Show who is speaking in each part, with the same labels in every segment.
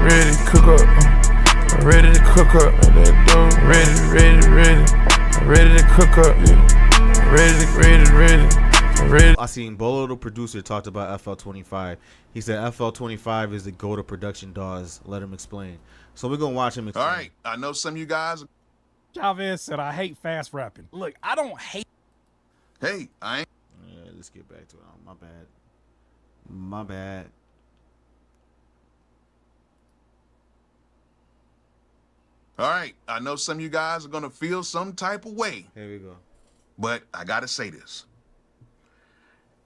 Speaker 1: ready to cook up. I'm ready to cook up. Ready to cook up. Ready.
Speaker 2: I seen Bolo the Producer talked about FL25. He said FL25 is the go-to production DAWs. Let him explain. So we're gonna watch him explain.
Speaker 3: All right, I know some of you guys.
Speaker 4: Chavez said, I hate fast rapping. Look, I don't hate.
Speaker 3: Hey, I ain't.
Speaker 2: Yeah, let's get back to it. Oh, my bad.
Speaker 3: All right, I know some of you guys are gonna feel some type of way.
Speaker 2: Here we go.
Speaker 3: But I gotta say this.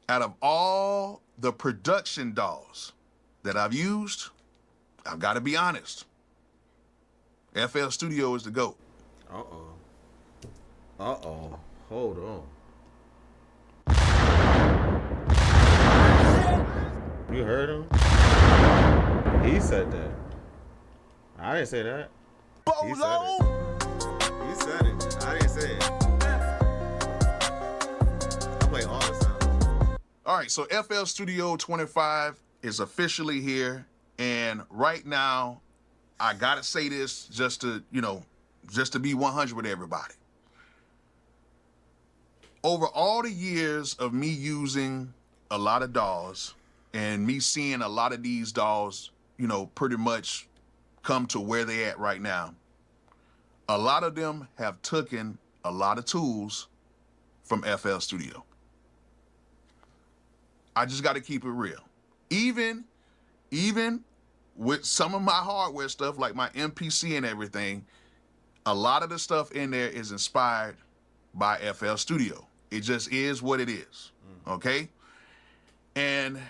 Speaker 3: Out of all the production DAWs that I've used, I've got to be honest. FL Studio is the GOAT.
Speaker 2: Hold on. You heard him? He said that. I didn't say that.
Speaker 3: Bolo!
Speaker 2: He said it. I didn't say it. I play all the sounds.
Speaker 3: All right, so FL Studio 25 is officially here. And right now, I got to say this just to be 100 with everybody. Over all the years of me using a lot of DAWs and me seeing a lot of these DAWs, pretty much come to where they at right now, a lot of them have taken a lot of tools from FL Studio. I just got to keep it real. Even with some of my hardware stuff, like my MPC and everything, a lot of the stuff in there is inspired by FL Studio. It just is what it is, okay? And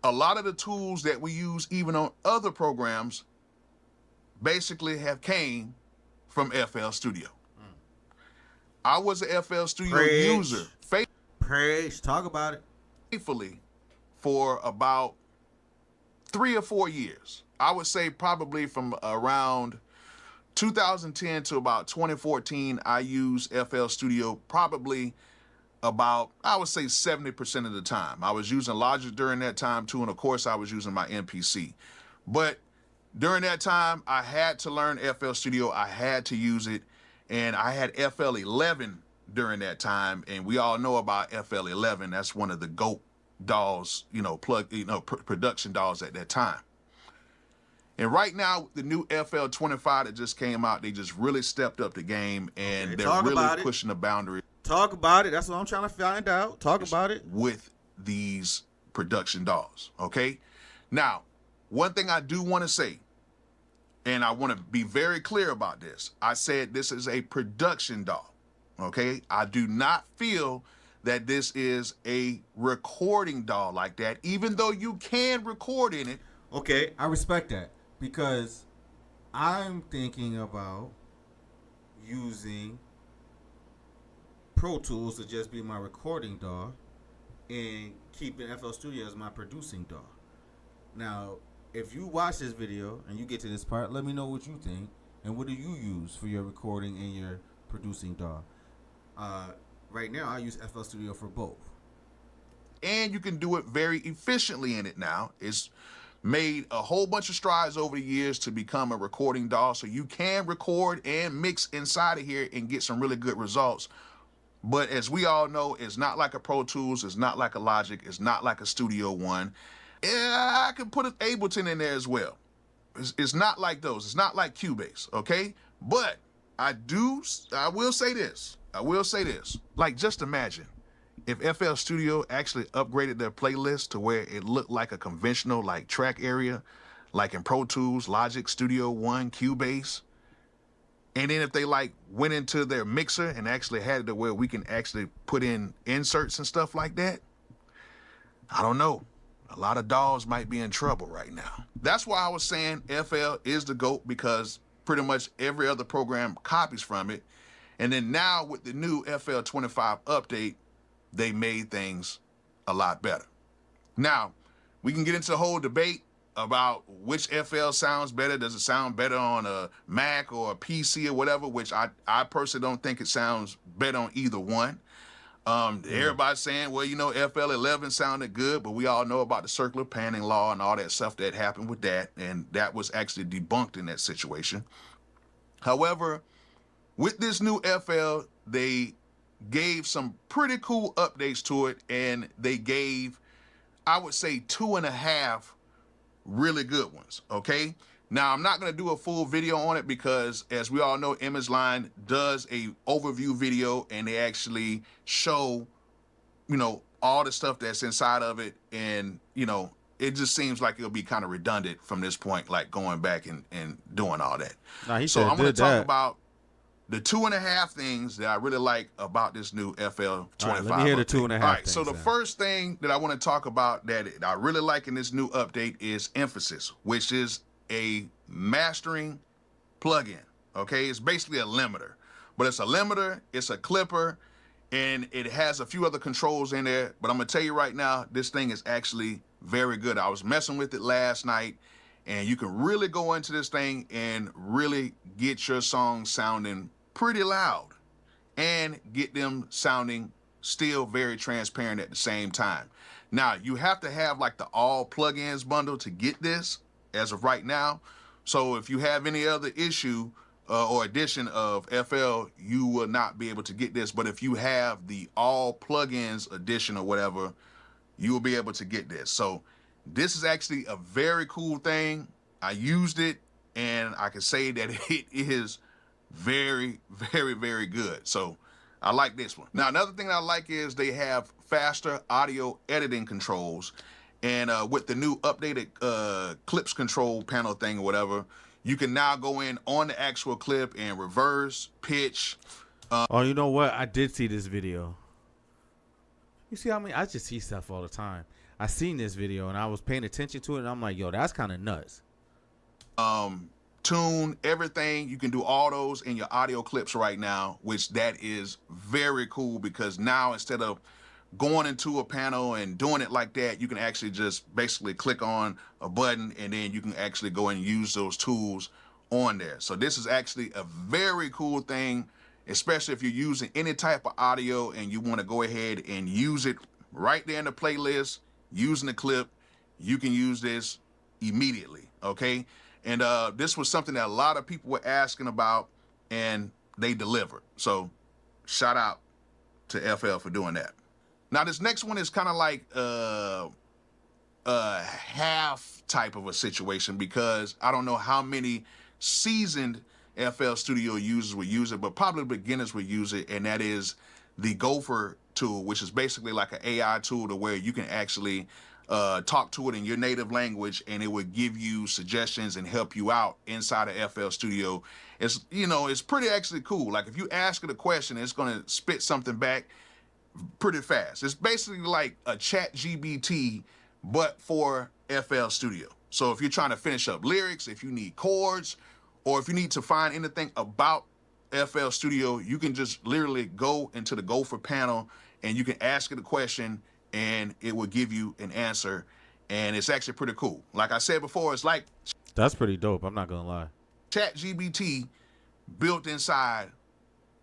Speaker 3: a lot of the tools that we use even on other programs basically have came from FL Studio. I was a FL Studio user.
Speaker 2: Talk about it.
Speaker 3: Faithfully for about 3 or 4 years. I would say probably from around 2010 to about 2014, I used FL Studio probably about, I would say 70% of the time. I was using Logic during that time too, and of course I was using my MPC. But during that time, I had to learn FL Studio. I had to use it, and I had FL11 during that time, and we all know about FL11. That's one of the GOAT DAWs, production DAWs at that time. And right now, the new FL25 that just came out, they just really stepped up the game, and they're really pushing the boundary.
Speaker 2: Talk about it. That's what I'm trying to find out. Talk about it.
Speaker 3: With these production DAWs, okay? Now, one thing I do want to say, and I want to be very clear about this. I said this is a production DAW, okay? I do not feel that this is a recording DAW like that, even though you can record in it.
Speaker 2: Okay, I respect that, because I'm thinking about using Pro Tools to just be my recording DAW and keeping FL Studio as my producing DAW. Now, if you watch this video and you get to this part, let me know what you think and what do you use for your recording and your producing DAW. Right now, I use FL Studio for both.
Speaker 3: And you can do it very efficiently in it now. It's made a whole bunch of strides over the years to become a recording DAW, so you can record and mix inside of here and get some really good results. But as we all know, it's not like a Pro Tools, it's not like a Logic, it's not like a Studio One. Yeah, I can put an Ableton in there as well. It's not like those. It's not like Cubase, okay? But I will say this. Like, just imagine if FL Studio actually upgraded their playlist to where it looked like a conventional like track area, like in Pro Tools, Logic, Studio One, Cubase. And then if they like went into their mixer and actually had it to where we can actually put in inserts and stuff like that, I don't know. A lot of DAWs might be in trouble right now. That's why I was saying FL is the GOAT, because pretty much every other program copies from it. And then now with the new FL25 update, they made things a lot better. Now, we can get into the whole debate about which FL sounds better. Does it sound better on a Mac or a PC or whatever, which I personally don't think it sounds better on either one. Everybody's saying, well, you know, FL11 sounded good, but we all know about the circular panning law and all that stuff that happened with that, and that was actually debunked in that situation. However, with this new FL, they gave some pretty cool updates to it, and they gave, I would say, 2.5 really good ones, okay? Now, I'm not going to do a full video on it because, as we all know, Image Line does a overview video, and they actually show, you know, all the stuff that's inside of it, and, you know, it just seems like it'll be kind of redundant from this point, like going back and doing all that.
Speaker 4: Nah, he
Speaker 3: So
Speaker 4: said
Speaker 3: I'm going to
Speaker 4: did
Speaker 3: talk
Speaker 4: that.
Speaker 3: about the 2.5 things that I really like about this new FL25.
Speaker 4: All right, let me hear the
Speaker 3: update.
Speaker 4: 2.5
Speaker 3: All right, so
Speaker 4: things,
Speaker 3: the
Speaker 4: then.
Speaker 3: first thing that I want to talk about that I really like in this new update is Emphasis, which is a mastering plugin. Okay, it's basically a limiter, but it's a limiter, it's a clipper, and it has a few other controls in there. But I'm gonna tell you right now, this thing is actually very good. I was messing with it last night, and you can really go into this thing and really get your songs sounding pretty loud and get them sounding still very transparent at the same time. Now, you have to have like the all plugins bundle to get this as of right now. So if you have any other issue or addition of FL, you will not be able to get this. But if you have the all plugins edition or whatever, you will be able to get this. So this is actually a very cool thing. I used it, and I can say that it is very, very, very good. So I like this one. Now, another thing I like is they have faster audio editing controls. And with the new updated clips control panel thing or whatever, you can now go in on the actual clip and reverse, pitch.
Speaker 4: Oh, you know what? I did see this video. You see how many? I just see stuff all the time. I seen this video and I was paying attention to it, and I'm like, yo, that's kind of nuts.
Speaker 3: Tune, everything. You can do all those in your audio clips right now, which that is very cool, because now instead of going into a panel and doing it like that, you can actually just basically click on a button, and then you can actually go and use those tools on there. So this is actually a very cool thing, especially if you're using any type of audio and you want to go ahead and use it right there in the playlist, using the clip. You can use this immediately, okay? And this was something that a lot of people were asking about, and they delivered. So shout out to FL for doing that. Now, this next one is kind of like a half type of a situation, because I don't know how many seasoned FL Studio users will use it, but probably beginners will use it, and that is the Gopher tool, which is basically like an AI tool to where you can actually talk to it in your native language, and it would give you suggestions and help you out inside of FL Studio. It's, you know, it's pretty actually cool. Like if you ask it a question, it's going to spit something back pretty fast. It's basically like a chat GBT, but for FL Studio. So if you're trying to finish up lyrics, if you need chords, or if you need to find anything about FL Studio, you can just literally go into the Gopher panel and you can ask it a question, and it will give you an answer. And it's actually pretty cool. Like I said before, it's like
Speaker 4: That's pretty dope. I'm not gonna lie.
Speaker 3: chat GBT built inside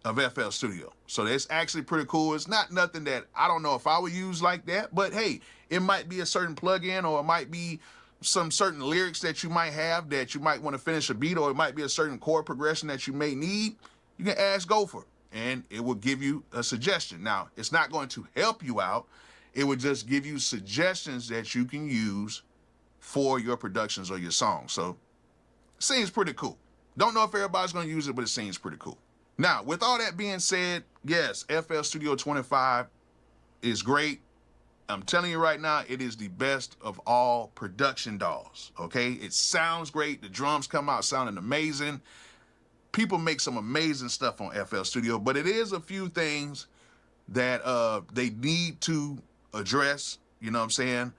Speaker 3: of FL Studio. So it's actually pretty cool. It's not nothing that I don't know if I would use like that, but hey, it might be a certain plugin, or it might be some certain lyrics that you might have that you might want to finish a beat, or it might be a certain chord progression that you may need. You can ask Gopher, and it will give you a suggestion. Now, it's not going to help you out. It would just give you suggestions that you can use for your productions or your songs. So it seems pretty cool. Don't know if everybody's going to use it, but it seems pretty cool. Now, with all that being said, yes, FL Studio 25 is great. I'm telling you right now, it is the best of all production DAWs, okay? It sounds great. The drums come out sounding amazing. People make some amazing stuff on FL Studio, but it is a few things that they need to address, you know what I'm saying?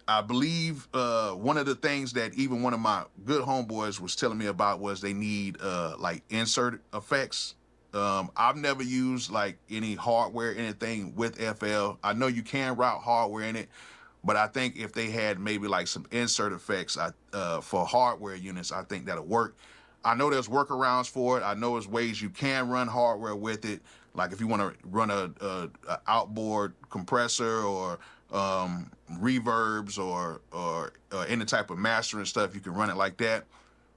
Speaker 3: I believe one of the things that even one of my good homeboys was telling me about was they need like insert effects. I've never used like any hardware, anything with FL. I know you can route hardware in it, but I think if they had maybe like some insert effects for hardware units, I think that'll work. I know there's workarounds for it. I know there's ways you can run hardware with it, Like if you want to run a outboard compressor or reverbs or any type of mastering stuff, you can run it like that.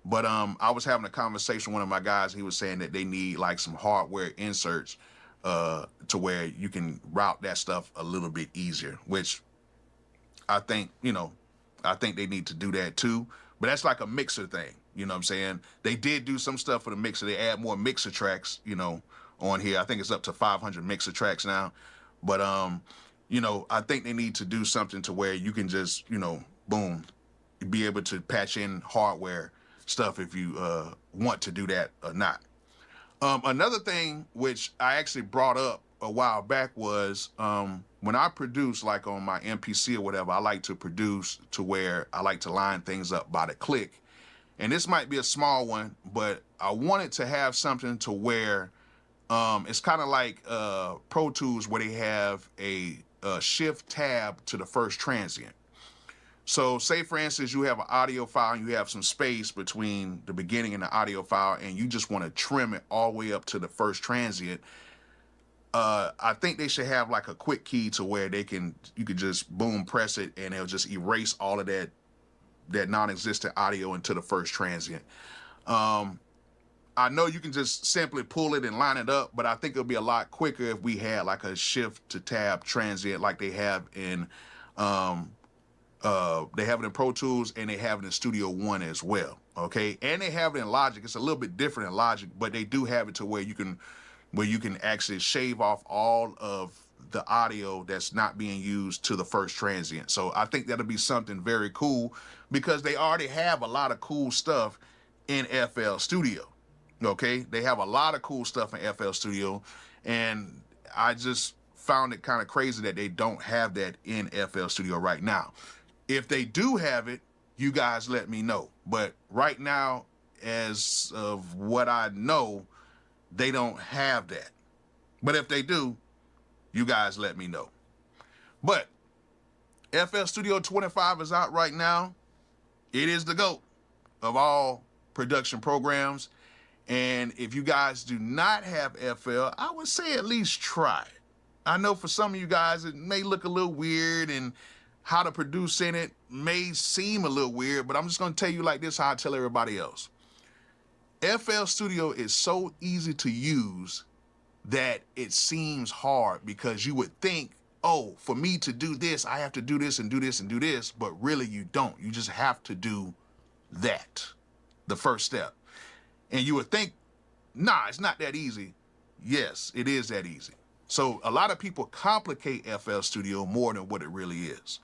Speaker 3: But I was having a conversation with one of my guys. He was saying that they need like some hardware inserts to where you can route that stuff a little bit easier, which I think, I think they need to do that too. But that's like a mixer thing. You know what I'm saying? They did do some stuff for the mixer. They add more mixer tracks, on here. I think it's up to 500 mixer tracks now. But, I think they need to do something to where you can just, boom, be able to patch in hardware stuff if you want to do that or not. Another thing which I actually brought up a while back was when I produce, like on my MPC or whatever, I like to produce to where I like to line things up by the click. And this might be a small one, but I wanted to have something to where it's kind of like Pro Tools, where they have a shift tab to the first transient. So say, for instance, you have an audio file and you have some space between the beginning and the audio file, and you just want to trim it all the way up to the first transient. I think they should have like a quick key to where you could just boom, press it, and it'll just erase all of that non-existent audio into the first transient. I know you can just simply pull it and line it up, but I think it'll be a lot quicker if we had like a shift to tab transient like they have in Pro Tools, and they have it in Studio One as well. Okay, and they have it in Logic. It's a little bit different in Logic, but they do have it to where you can actually shave off all of the audio that's not being used to the first transient. So I think that'll be something very cool, because they already have a lot of cool stuff in FL Studio. Okay, they have a lot of cool stuff in FL Studio, and I just found it kind of crazy that they don't have that in FL Studio right now. If they do have it, you guys let me know. But right now, as of what I know, they don't have that. But if they do, you guys let me know. But FL Studio 25 is out right now. It is the GOAT of all production programs. And if you guys do not have FL, I would say at least try it. I know for some of you guys, it may look a little weird, and how to produce in it may seem a little weird, but I'm just going to tell you like this, how I tell everybody else. FL Studio is so easy to use that it seems hard, because you would think, oh, for me to do this, I have to do this and do this and do this, but really you don't. You just have to do that, the first step. And you would think, nah, it's not that easy. Yes, it is that easy. So a lot of people complicate FL Studio more than what it really is.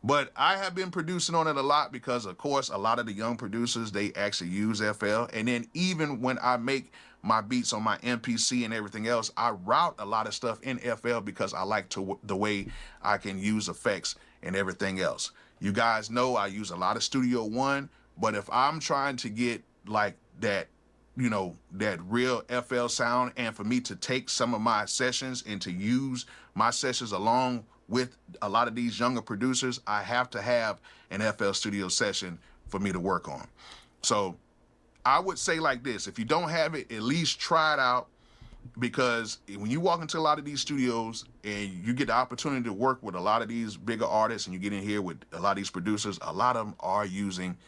Speaker 3: But I have been producing on it a lot because, of course, a lot of the young producers, they actually use FL. And then even when I make my beats on my MPC and everything else, I route a lot of stuff in FL because I like the way I can use effects and everything else. You guys know I use a lot of Studio One, but if I'm trying to get like that, that real FL sound, and for me to take some of my sessions and to use my sessions along with a lot of these younger producers, I have to have an FL Studio session for me to work on. So I would say like this: if you don't have it, at least try it out, because when you walk into a lot of these studios and you get the opportunity to work with a lot of these bigger artists, and you get in here with a lot of these producers, a lot of them are using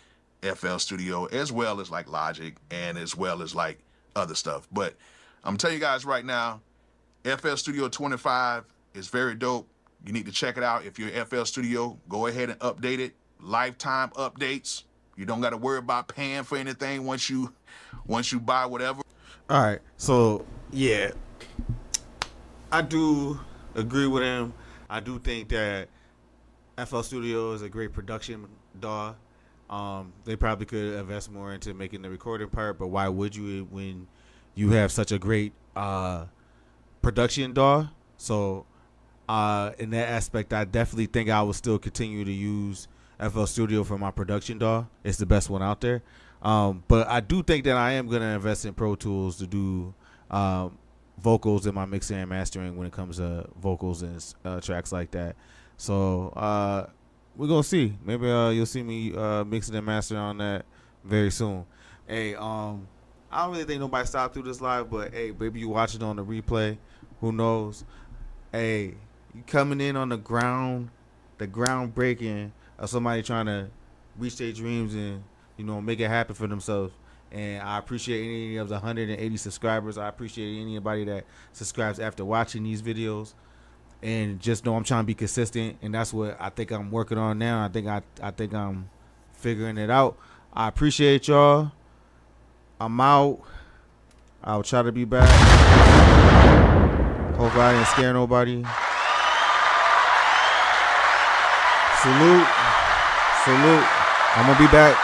Speaker 3: FL Studio as well as like Logic and as well as like other stuff. But I'm telling you guys right now, FL Studio 25 is very dope. You need to check it out. If you're FL Studio, go ahead and update it. Lifetime updates. You don't got to worry about paying for anything once you buy whatever.
Speaker 4: All right. So, yeah, I do agree with him. I do think that FL Studio is a great production DAW. They probably could invest more into making the recording part, but why would you when you have such a great production DAW? So in that aspect, I definitely think I will still continue to use FL Studio for my production DAW. It's the best one out there. But I do think that I am going to invest in Pro Tools to do vocals in my mixing and mastering when it comes to vocals and tracks like that. So we're going to see. Maybe you'll see me mixing and mastering on that very soon. Hey, I don't really think nobody stopped through this live, but hey, maybe you watch it on the replay. Who knows? Hey, you coming in on the groundbreaking of somebody trying to reach their dreams and, you know, make it happen for themselves. And I appreciate any of the 180 subscribers. I appreciate anybody that subscribes after watching these videos. And just know I'm trying to be consistent, and that's what I think I'm working on now. I think I'm figuring it out. I appreciate y'all. I'm out. I'll try to be back. Hope I didn't scare nobody. Salute. I'm gonna be back.